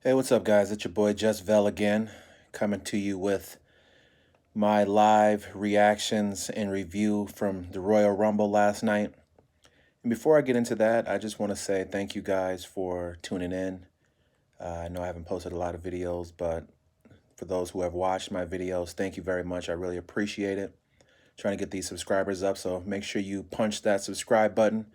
Hey, what's up, guys? It's your boy Just Vel again, coming to you with my live reactions and review from the Royal Rumble last night. And before I get into that, I just want to say thank you guys for tuning in. I know I haven't posted a lot of videos, but for those who have watched my videos, thank you very much. I really appreciate it. Trying to get these subscribers up, so make sure you punch that subscribe button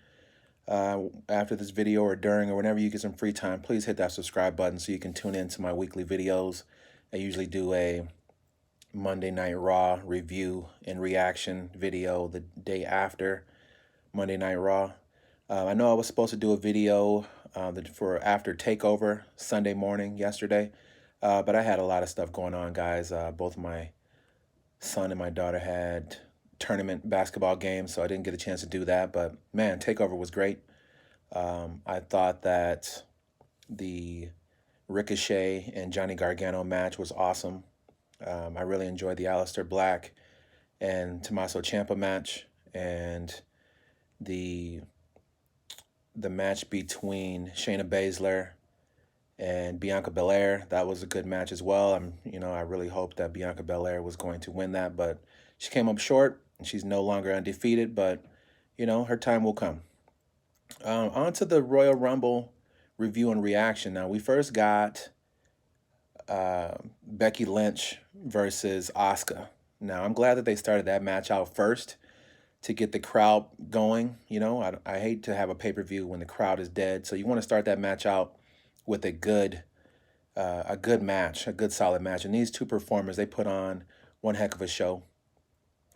after this video or during or whenever you get some free time. Please hit that subscribe button so you can tune in to my weekly videos. I usually do a Monday Night Raw review and reaction video the day after Monday Night Raw. I know I was supposed to do a video for after TakeOver Sunday morning yesterday, but I had a lot of stuff going on, guys. Both my son and my daughter had tournament basketball games, so I didn't get a chance to do that. But man, TakeOver was great. I thought that the Ricochet and Johnny Gargano match was awesome. I really enjoyed the Aleister Black and Tommaso Ciampa match, and the the match between Shayna Baszler and Bianca Belair. That was a good match as well. I really hoped that Bianca Belair was going to win that, but she came up short, and she's no longer undefeated. But her time will come. On to the Royal Rumble review and reaction. Now we first got Becky Lynch versus Asuka. Now I'm glad that they started that match out first to get the crowd going. I hate to have a pay-per-view when the crowd is dead, so you want to start that match out with a good match, a good solid match. And these two performers, they put on one heck of a show.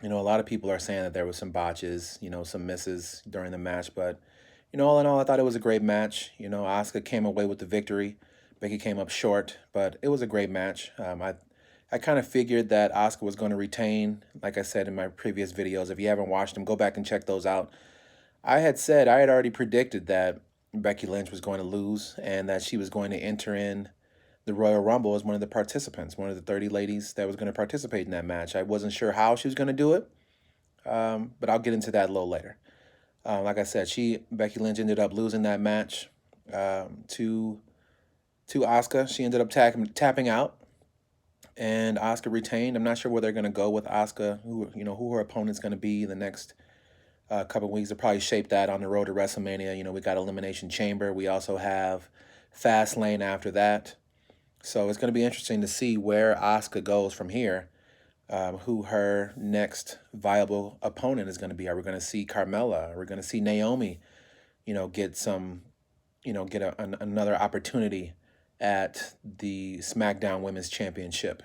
A lot of people are saying that there was some botches, some misses during the match, but all in all, I thought it was a great match. Asuka came away with the victory. Becky came up short, but it was a great match. I kind of figured that Asuka was going to retain. Like I said in my previous videos, if you haven't watched them, go back and check those out. I had already predicted that Becky Lynch was going to lose and that she was going to enter in the Royal Rumble as one of the participants, one of the 30 ladies that was going to participate in that match. I wasn't sure how she was going to do it, but I'll get into that a little later. Like I said, Becky Lynch ended up losing that match to Asuka. She ended up tapping out, and Asuka retained. I'm not sure where they're going to go with Asuka. Who her opponent's going to be the next couple of weeks. They'll probably shape that on the road to WrestleMania. We got Elimination Chamber. We also have Fastlane after that. So it's going to be interesting to see where Asuka goes from here. Who her next viable opponent is going to be. Are we going to see Carmella? Are we going to see Naomi, get some, another opportunity at the SmackDown Women's Championship?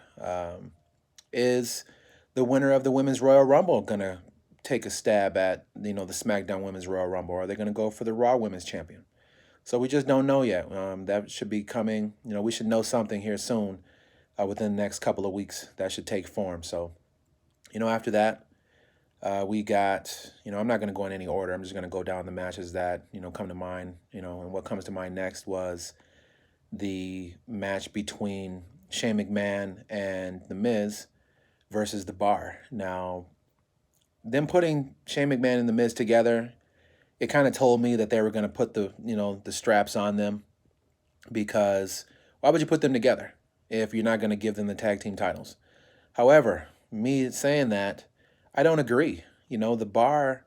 Is the winner of the Women's Royal Rumble going to take a stab at, the SmackDown Women's Royal Rumble? Or are they going to go for the Raw Women's Champion? So we just don't know yet. That should be coming. We should know something here soon within the next couple of weeks. That should take form. So, after that, we got, I'm not going to go in any order. I'm just going to go down the matches that, come to mind. And what comes to mind next was the match between Shane McMahon and The Miz versus The Bar. Now, them putting Shane McMahon and The Miz together, it kind of told me that they were going to put the straps on them, because why would you put them together if you're not going to give them the tag team titles? However, me saying that, I don't agree. The Bar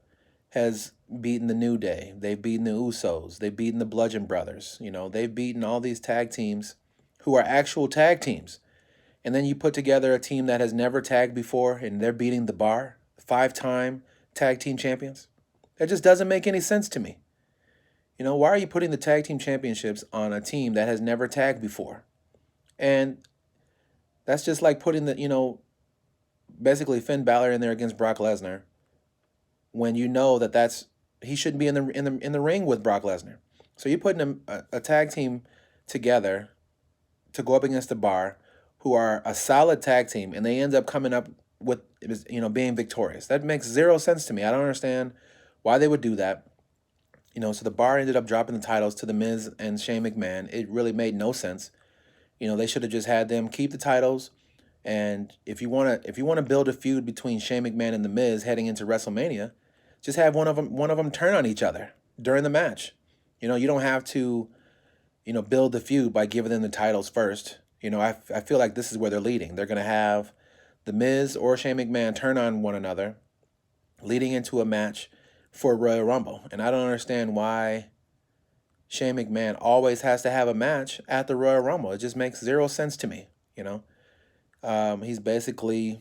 has beaten the New Day. They've beaten the Usos. They've beaten the Bludgeon Brothers. They've beaten all these tag teams who are actual tag teams. And then you put together a team that has never tagged before, and they're beating the Bar, 5-time tag team champions. That just doesn't make any sense to me. Why are you putting the tag team championships on a team that has never tagged before? And that's just like putting basically Finn Balor in there against Brock Lesnar, when he shouldn't be in the ring with Brock Lesnar. So you're putting a tag team together to go up against the Bar, who are a solid tag team, and they end up coming up with being victorious. That makes zero sense to me. I don't understand why they would do that. So the Bar ended up dropping the titles to The Miz and Shane McMahon. It really made no sense. They should have just had them keep the titles. And if you want to build a feud between Shane McMahon and The Miz heading into WrestleMania, just have one of them turn on each other during the match. You don't have to build the feud by giving them the titles first. I feel like this is where they're leading. They're going to have The Miz or Shane McMahon turn on one another, leading into a match for Royal Rumble. And I don't understand why Shane McMahon always has to have a match at the Royal Rumble. It just makes zero sense to me. He's basically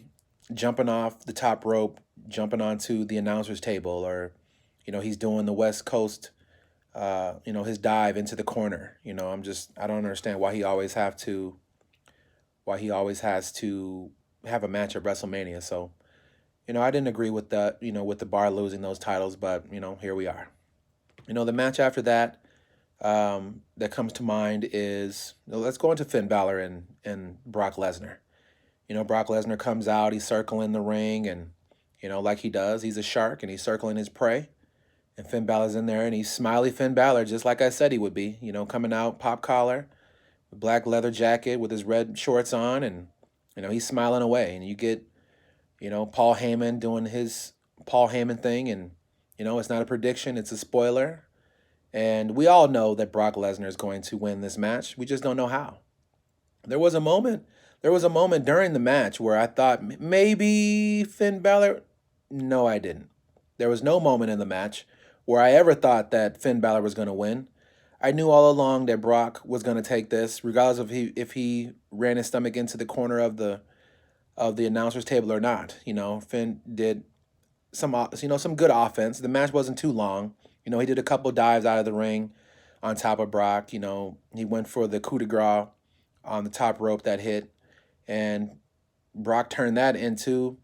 jumping off the top rope, jumping onto the announcer's table, or he's doing the West Coast, his dive into the corner. I don't understand why he always has to have a match at WrestleMania. So, I didn't agree with that, with the Bar losing those titles, but here we are. The match after that, that comes to mind is, let's go into Finn Balor and Brock Lesnar. Brock Lesnar comes out, he's circling the ring, and like he does, he's a shark and he's circling his prey. And Finn Balor's in there, and he's smiley Finn Balor, just like I said he would be. Coming out, pop collar, black leather jacket with his red shorts on, and he's smiling away. And you get Paul Heyman doing his Paul Heyman thing, and it's not a prediction, it's a spoiler. And we all know that Brock Lesnar is going to win this match. We just don't know how. There was a moment during the match where I thought maybe Finn Balor. No, I didn't. There was no moment in the match where I ever thought that Finn Balor was going to win. I knew all along that Brock was going to take this, regardless of if he ran his stomach into the corner of the announcer's table or not. Finn did some good offense. The match wasn't too long. He did a couple dives out of the ring on top of Brock. He went for the coup de grace on the top rope that hit, and Brock turned that into,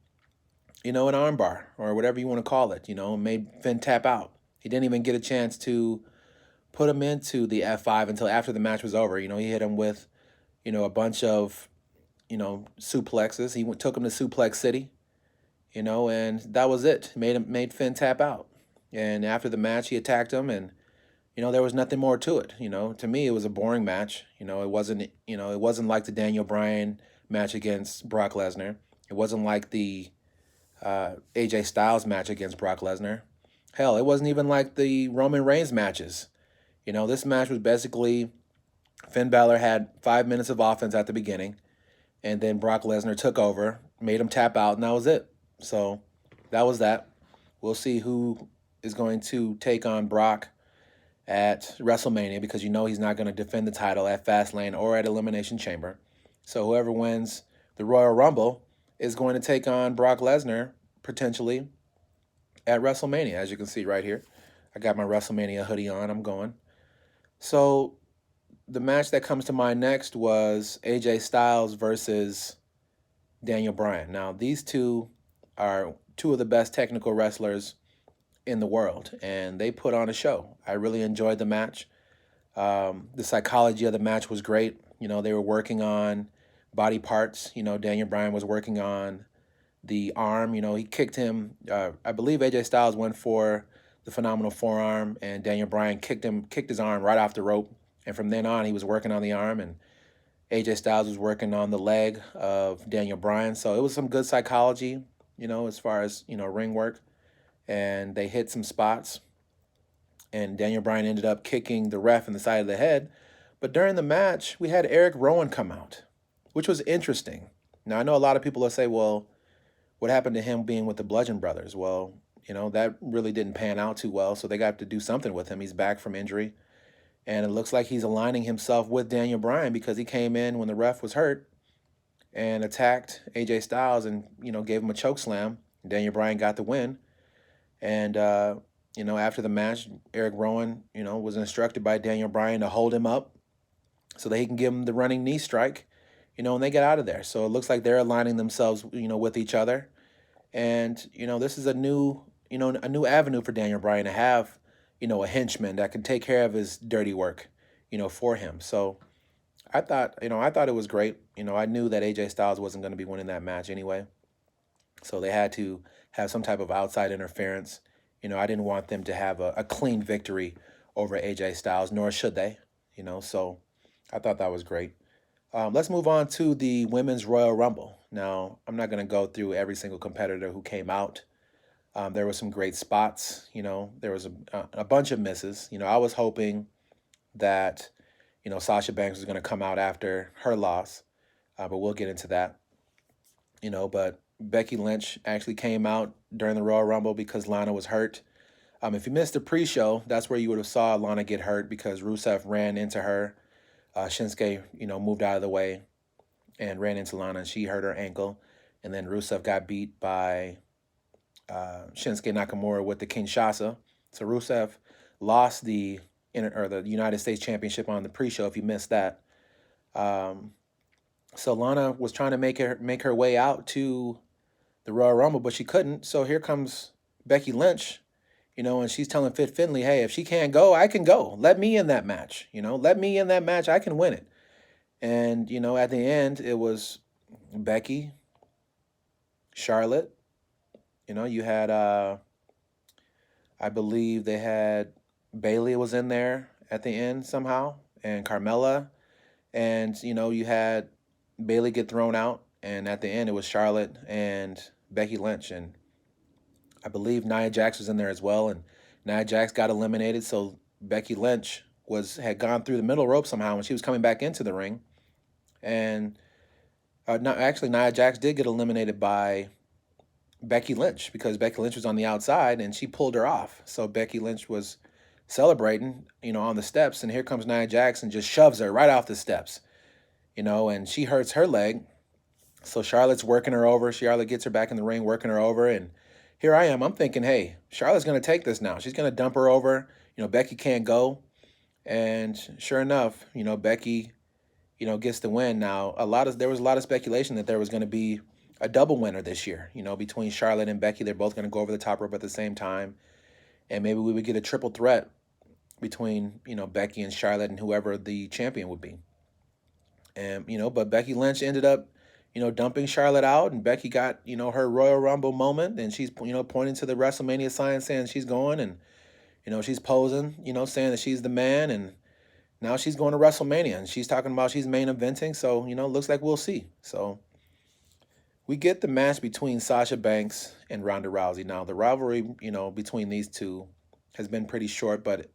an armbar or whatever you want to call it, and made Finn tap out. He didn't even get a chance to put him into the F5 until after the match was over. He hit him with, a bunch of, suplexes. He took him to Suplex City, and that was it. Made Finn tap out. And after the match, he attacked him, and there was nothing more to it. To me, it was a boring match. It wasn't like the Daniel Bryan match against Brock Lesnar. It wasn't like the AJ Styles match against Brock Lesnar. Hell, it wasn't even like the Roman Reigns matches. This match was basically Finn Balor had 5 minutes of offense at the beginning, and then Brock Lesnar took over, made him tap out, and that was it. So that was that. We'll see who is going to take on Brock at WrestleMania, because he's not going to defend the title at Fastlane or at Elimination Chamber. So whoever wins the Royal Rumble is going to take on Brock Lesnar, potentially, at WrestleMania, as you can see right here. I got my WrestleMania hoodie on. I'm going. So the match that comes to mind next was AJ Styles versus Daniel Bryan. Now, these two are two of the best technical wrestlers in the world, and they put on a show. I really enjoyed the match. The psychology of the match was great. They were working on body parts. Daniel Bryan was working on the arm. He kicked him. I believe AJ Styles went for the phenomenal forearm, and Daniel Bryan kicked his arm right off the rope. And from then on, he was working on the arm, and AJ Styles was working on the leg of Daniel Bryan. So it was some good psychology, as far as, ring work. And they hit some spots, and Daniel Bryan ended up kicking the ref in the side of the head. But during the match, we had Eric Rowan come out, which was interesting. Now, I know a lot of people will say, well, what happened to him being with the Bludgeon Brothers? Well, that really didn't pan out too well, so they got to do something with him. He's back from injury, and it looks like he's aligning himself with Daniel Bryan, because he came in when the ref was hurt and attacked AJ Styles and, gave him a choke slam. Daniel Bryan got the win. And, after the match, Eric Rowan, was instructed by Daniel Bryan to hold him up so that he can give him the running knee strike, and they get out of there. So it looks like they're aligning themselves, with each other. And, this is a new avenue for Daniel Bryan to have, a henchman that can take care of his dirty work, for him. So I thought it was great. I knew that AJ Styles wasn't going to be winning that match anyway. So they had to have some type of outside interference. I didn't want them to have a clean victory over AJ Styles, nor should they. So I thought that was great. Let's move on to the Women's Royal Rumble. Now, I'm not going to go through every single competitor who came out. There were some great spots. There was a bunch of misses. I was hoping that, Sasha Banks was going to come out after her loss, but we'll get into that. But Becky Lynch actually came out during the Royal Rumble because Lana was hurt. If you missed the pre-show, that's where you would have saw Lana get hurt because Rusev ran into her. Shinsuke, moved out of the way and ran into Lana, and she hurt her ankle. And then Rusev got beat by Shinsuke Nakamura with the Kinshasa. So Rusev lost the United States Championship on the pre-show. If you missed that, so Lana was trying to make her way out to the Royal Rumble, but she couldn't. So here comes Becky Lynch, and she's telling Fit Finlay, hey, if she can't go, I can go. Let me in that match. Let me in that match. I can win it. And, at the end, it was Becky, Charlotte. You had, I believe they had Bayley was in there at the end somehow, and Carmella. And, you had Bayley get thrown out. And at the end, it was Charlotte and Becky Lynch. And I believe Nia Jax was in there as well. And Nia Jax got eliminated. So Becky Lynch had gone through the middle rope somehow when she was coming back into the ring. And Nia Jax did get eliminated by Becky Lynch because Becky Lynch was on the outside and she pulled her off. So Becky Lynch was celebrating, on the steps. And here comes Nia Jax and just shoves her right off the steps, and she hurts her leg. So Charlotte's working her over. Charlotte gets her back in the ring, working her over. And here I am. I'm thinking, hey, Charlotte's going to take this now. She's going to dump her over. Becky can't go. And sure enough, Becky, gets the win. Now, there was a lot of speculation that there was going to be a double winner this year, between Charlotte and Becky. They're both going to go over the top rope at the same time. And maybe we would get a triple threat between, Becky and Charlotte and whoever the champion would be. And, but Becky Lynch ended up, dumping Charlotte out, and Becky got, her Royal Rumble moment, and she's, pointing to the WrestleMania sign saying she's going, and, she's posing, saying that she's the man, and now she's going to WrestleMania, and she's talking about she's main eventing, so, looks like we'll see. So we get the match between Sasha Banks and Ronda Rousey. Now, the rivalry, between these two has been pretty short, but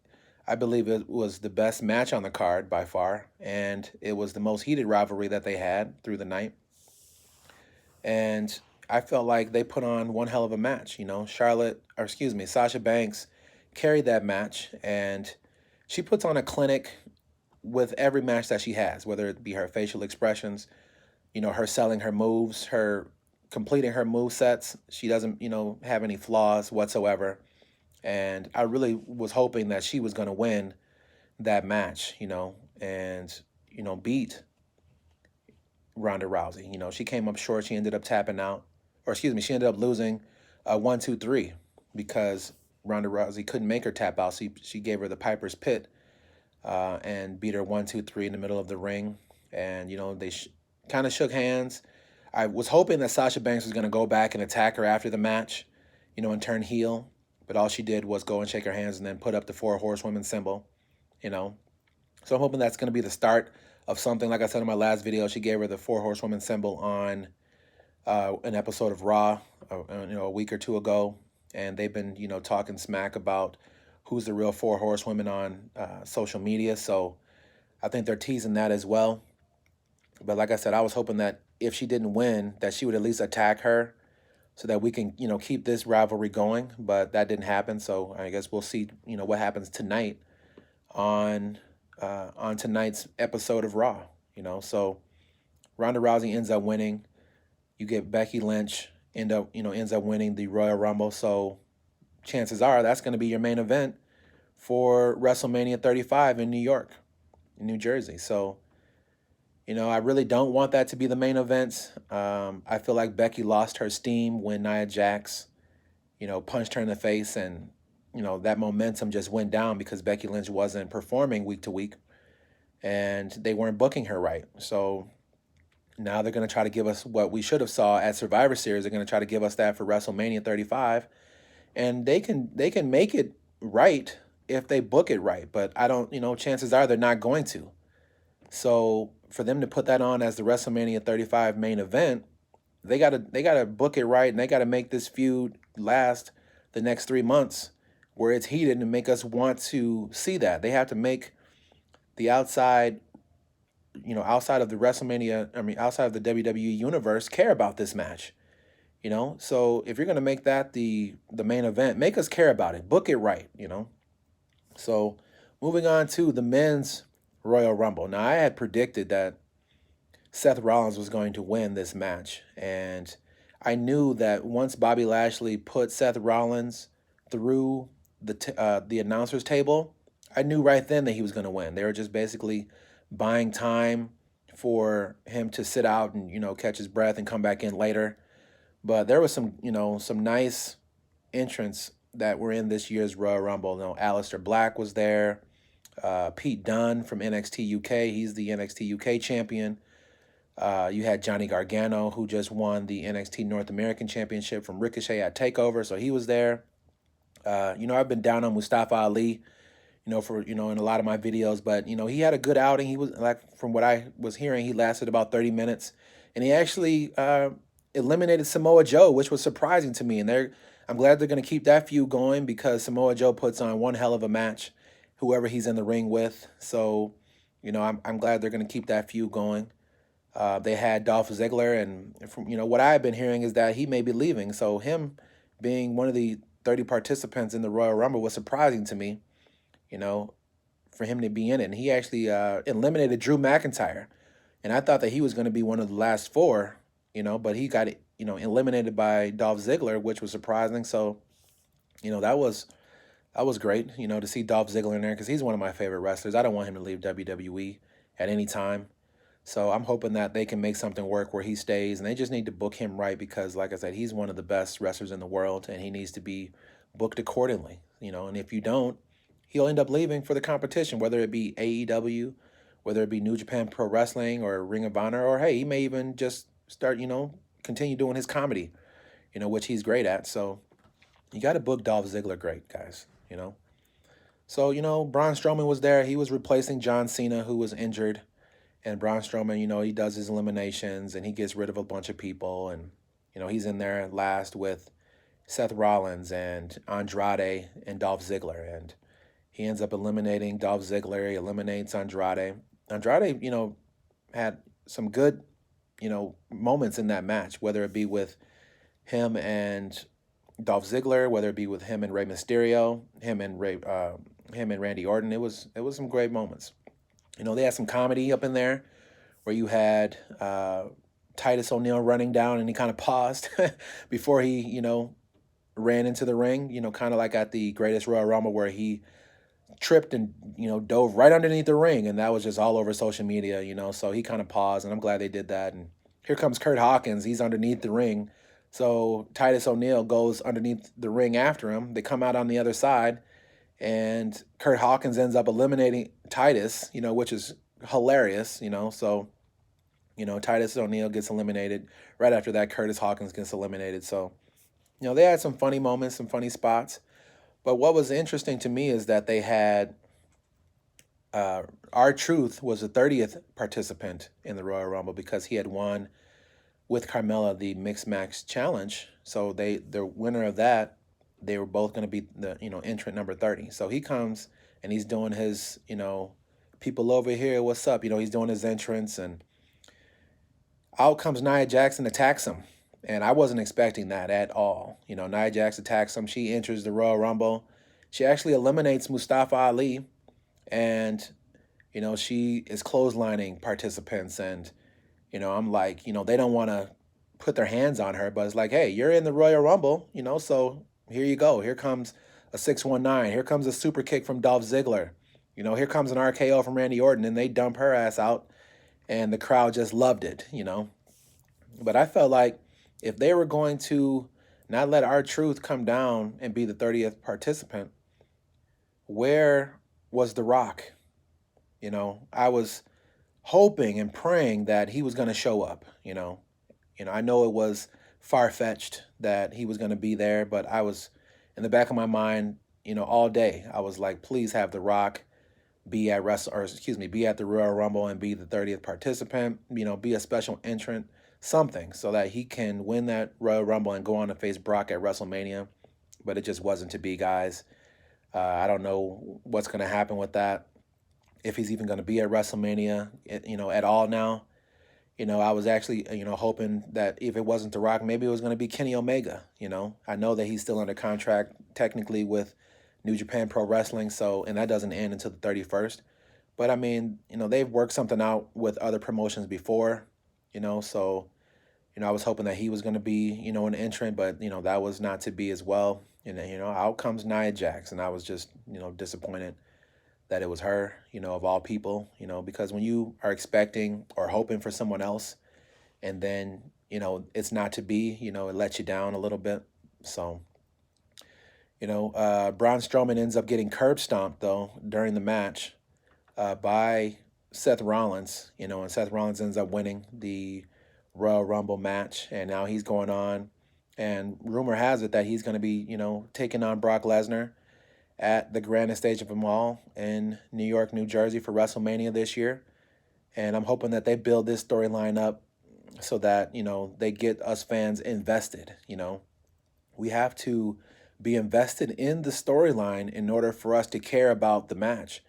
I believe it was the best match on the card by far, and it was the most heated rivalry that they had through the night. And I felt like they put on one hell of a match. Sasha Banks carried that match, and she puts on a clinic with every match that she has, whether it be her facial expressions, her selling her moves, her completing her move sets. She doesn't, have any flaws whatsoever. And I really was hoping that she was going to win that match, and, beat Ronda Rousey. She came up short. She ended up tapping out. She ended up losing 1, 2, 3 because Ronda Rousey couldn't make her tap out. She gave her the Piper's Pit and beat her 1, 2, 3 in the middle of the ring. And, they kind of shook hands. I was hoping that Sasha Banks was going to go back and attack her after the match, and turn heel. But all she did was go and shake her hands and then put up the 4 horsewomen symbol, So I'm hoping that's going to be the start of something. Like I said in my last video, she gave her the 4 horsewomen symbol on an episode of Raw, a week or two ago. And they've been, talking smack about who's the real 4 horsewomen on social media. So I think they're teasing that as well. But like I said, I was hoping that if she didn't win, that she would at least attack her so that we can, keep this rivalry going. But that didn't happen. So I guess we'll see, what happens tonight on tonight's episode of Raw. So Ronda Rousey ends up winning. You get Becky Lynch ends up winning the Royal Rumble. So chances are that's going to be your main event for WrestleMania 35 in New York, in New Jersey. So, I really don't want that to be the main event. I feel like Becky lost her steam when Nia Jax, punched her in the face, and, that momentum just went down because Becky Lynch wasn't performing week to week and they weren't booking her right. So now they're going to try to give us what we should have saw at Survivor Series. They're going to try to give us that for WrestleMania 35. And they can make it right if they book it right. But I don't, chances are they're not going to. So for them to put that on as the WrestleMania 35 main event, they gotta book it right, and they gotta make this feud last the next 3 months where it's heated and make us want to see that. They have to make the outside, outside of the WrestleMania, I mean, outside of the WWE universe, care about this match. So if you're gonna make that the main event, make us care about it. Book it right. So moving on to the men's Royal Rumble. Now I had predicted that Seth Rollins was going to win this match, and I knew that once Bobby Lashley put Seth Rollins through the announcers table, I knew right then that he was going to win. They were just basically buying time for him to sit out and catch his breath and come back in later. But there was some nice entrants that were in this year's Royal Rumble. Aleister Black was there. Pete Dunne from NXT UK. He's the NXT UK champion. You had Johnny Gargano, who just won the NXT North American Championship from Ricochet at TakeOver, so he was there. I've been down on Mustafa Ali, for in a lot of my videos, but he had a good outing. He was like, from what I was hearing, he lasted about 30 minutes, and he actually eliminated Samoa Joe, which was surprising to me. And I'm glad they're going to keep that feud going because Samoa Joe puts on one hell of a match, whoever he's in the ring with. So, I'm glad they're going to keep that feud going. They had Dolph Ziggler, and from what I've been hearing is that he may be leaving. So him being one of the 30 participants in the Royal Rumble was surprising to me. You know, for him to be in it, and he actually eliminated Drew McIntyre, and I thought that he was going to be one of the last four. But he got eliminated by Dolph Ziggler, which was surprising. So, that was great. To see Dolph Ziggler in there because he's one of my favorite wrestlers. I don't want him to leave WWE at any time. So I'm hoping that they can make something work where he stays, and they just need to book him right because, like I said, he's one of the best wrestlers in the world, and he needs to be booked accordingly. And if you don't, he'll end up leaving for the competition, whether it be AEW, whether it be New Japan Pro Wrestling or Ring of Honor, or hey, he may even just start, continue doing his comedy, which he's great at. So you got to book Dolph Ziggler great, guys. So, Braun Strowman was there. He was replacing John Cena, who was injured. And Braun Strowman, he does his eliminations and he gets rid of a bunch of people. And, he's in there last with Seth Rollins and Andrade and Dolph Ziggler. And he ends up eliminating Dolph Ziggler. He eliminates Andrade. Andrade, had some good, moments in that match, whether it be with him and Dolph Ziggler, whether it be with him and Rey Mysterio, him and Randy Orton. It was some great moments. They had some comedy up in there where you had Titus O'Neil running down and he kind of paused before he, ran into the ring, kind of like at the Greatest Royal Rumble where he tripped and, dove right underneath the ring. And that was just all over social media, so he kind of paused, and I'm glad they did that. And here comes Kurt Hawkins. He's underneath the ring. So Titus O'Neil goes underneath the ring after him. They come out on the other side. And Kurt Hawkins ends up eliminating Titus, which is hilarious, So, Titus O'Neil gets eliminated. Right after that, Curtis Hawkins gets eliminated. So, they had some funny moments, some funny spots. But what was interesting to me is that they had R-Truth was the 30th participant in the Royal Rumble because he had won with Carmella the Mixed Match Challenge. So the winner of that, they were both going to be the entrant number 30. So he comes and he's doing his people over here, what's up? He's doing his entrance, and out comes Nia Jax, attacks him, and I wasn't expecting that at all. Nia Jax attacks him. She enters the Royal Rumble. She actually eliminates Mustafa Ali, and she is clotheslining participants, and I'm like, they don't want to put their hands on her, but it's like, hey, you're in the Royal Rumble, so here you go. Here comes a 619. Here comes a super kick from Dolph Ziggler. Here comes an RKO from Randy Orton, and they dump her ass out, and the crowd just loved it, But I felt like if they were going to not let R-Truth come down and be the 30th participant, where was The Rock? I was hoping and praying that he was going to show up, I know it was far-fetched that he was going to be there, but I was in the back of my mind, all day. I was like, please have The Rock be at be at the Royal Rumble and be the 30th participant, be a special entrant, something, so that he can win that Royal Rumble and go on to face Brock at WrestleMania. But it just wasn't to be, guys. I don't know what's going to happen with that. if he's even going to be at WrestleMania, at all now. I was actually, hoping that if it wasn't The Rock, maybe it was going to be Kenny Omega. I know that he's still under contract technically with New Japan Pro Wrestling, and that doesn't end until the 31st. But I mean, they've worked something out with other promotions before, so, I was hoping that he was going to be, an entrant, but, that was not to be as well. And then, out comes Nia Jax, and I was just, disappointed that it was her, of all people, because when you are expecting or hoping for someone else and then, it's not to be, it lets you down a little bit. So, Braun Strowman ends up getting curb stomped, though, during the match by Seth Rollins, and Seth Rollins ends up winning the Royal Rumble match. And now he's going on. And rumor has it that he's going to be, taking on Brock Lesnar at the grandest stage of them all in New York, New Jersey for WrestleMania this year. And I'm hoping that they build this storyline up so that, they get us fans invested. We have to be invested in the storyline in order for us to care about the match,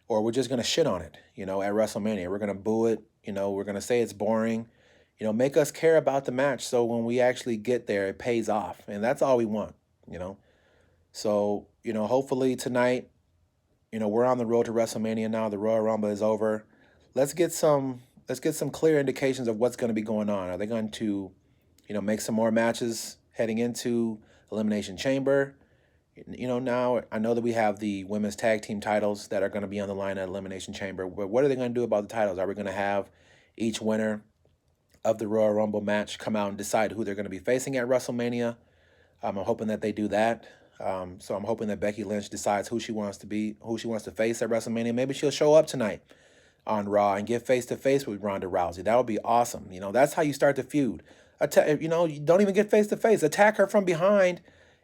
or we're just going to shit on it, at WrestleMania. We're going to boo it, we're going to say it's boring, make us care about the match so when we actually get there, it pays off. And that's all we want, So, hopefully tonight, we're on the road to WrestleMania now. The Royal Rumble is over. Let's get some clear indications of what's going to be going on. Are they going to, make some more matches heading into Elimination Chamber? Now I know that we have the women's tag team titles that are going to be on the line at Elimination Chamber, but what are they going to do about the titles? Are we going to have each winner of the Royal Rumble match come out and decide who they're going to be facing at WrestleMania? I'm hoping that they do that. So I'm hoping that Becky Lynch decides who she wants to face at WrestleMania. Maybe she'll show up tonight on Raw and get face to face with Ronda Rousey. That would be awesome. That's how you start the feud. You don't even get face to face. Attack her from behind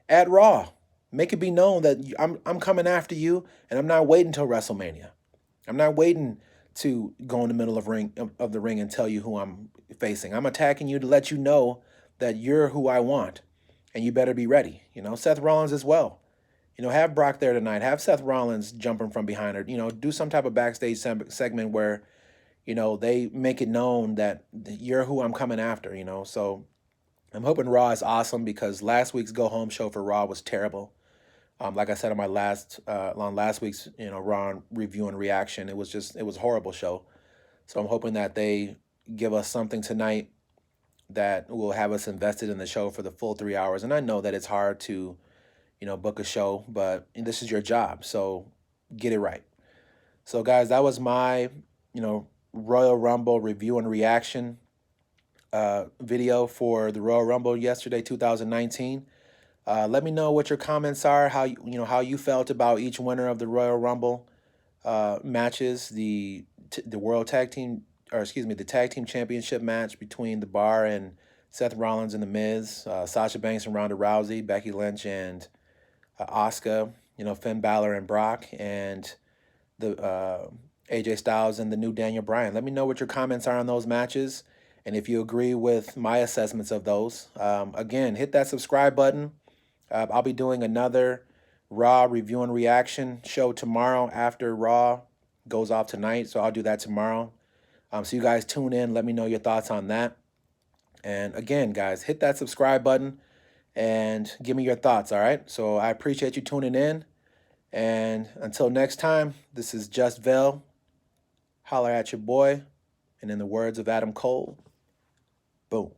at Raw. Make it be known that I'm coming after you, and I'm not waiting till WrestleMania. I'm not waiting to go in the middle of the ring and tell you who I'm facing. I'm attacking you to let you know that you're who I want, and you better be ready. Seth Rollins as well. Have Brock there tonight. Have Seth Rollins jumping from behind her. Do some type of backstage segment where, they make it known that you're who I'm coming after. So I'm hoping Raw is awesome because last week's go home show for Raw was terrible. Like I said on last week's Raw review and reaction, it was a horrible show. So I'm hoping that they give us something tonight that will have us invested in the show for the full 3 hours. And I know that it's hard to, book a show, but this is your job, so get it right. So guys, that was my, Royal Rumble review and reaction video for the Royal Rumble yesterday, 2019. Let me know what your comments are, how you felt about each winner of the Royal Rumble matches, the World Tag Team, the Tag Team Championship match between The Bar and Seth Rollins and The Miz, Sasha Banks and Ronda Rousey, Becky Lynch and Asuka, Finn Balor and Brock, and the AJ Styles and the new Daniel Bryan. Let me know what your comments are on those matches, and if you agree with my assessments of those. Again, hit that subscribe button. I'll be doing another Raw review and reaction show tomorrow after Raw goes off tonight, so I'll do that tomorrow. So you guys tune in. Let me know your thoughts on that. And again, guys, hit that subscribe button and give me your thoughts, all right? So I appreciate you tuning in. And until next time, this is Just Vel. Holler at your boy. And in the words of Adam Cole, boom.